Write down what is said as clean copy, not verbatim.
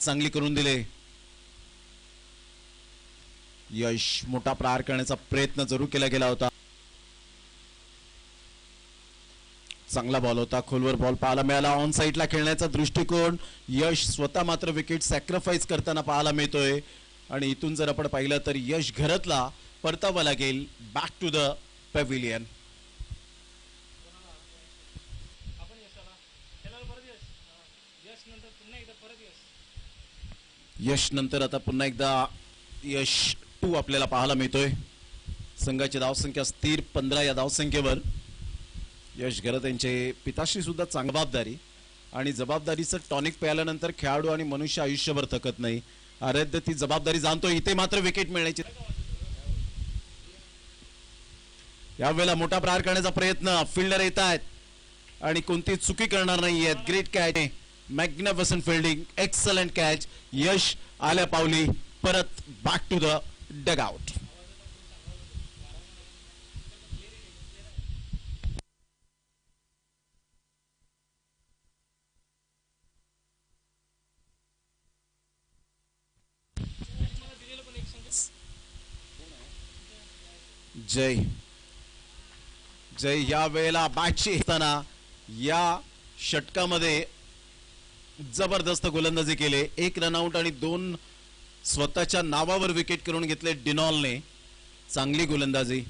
चांगली करून दिले. यश मोठा प्रहार करण्याचा प्रयत्न जरूर केला गेला होता. चांगला बॉल होता, खोलवर बॉल पाहायला मिळाला. ऑन साईडला खेळण्याचा दृष्टिकोन. यश स्वतः मात्र विकेट सॅक्रिफाईस करताना पाहायला मिळतोय. आणि इथून जर आपण पाहिलं तर यश घरातला परतावा लागेल बॅक टू द पॅव्हिलियन. यश नंतर आता पुन्हा एकदा यश 2 आपल्याला पाहायला मिळतोय. संघाची धावसंख्या स्थिर 15 या धावसंख्येवर. यश घरत यांचे पिताश्री सुद्धा चांगली जबाबदारी आणि जबाबदारीचं टॉनिक प्यायल्यानंतर खेळाडू आणि मनुष्य आयुष्यभर थकत नाही. आराध्य ती जबाबदारी जाणतो. इथे मात्र विकेट मिळण्याची यावेळेला मोठा प्रहार करण्याचा प्रयत्न. फिल्डर येत आहेत आणि कोणती चुकी करणार नाहीयेत. Great catch, magnificent fielding, excellent catch. Yash आल्या पावली परत बॅक टू द डगआउट. जय जय या वेळेला बॅटशी असताना या षटकामध्ये जबरदस्त गोलंदाजी केले. 1 रनआउट आणि 2 स्वतःच्या नावावर विकेट करून घेतले डिनॉलने. चांगली गोलंदाजी.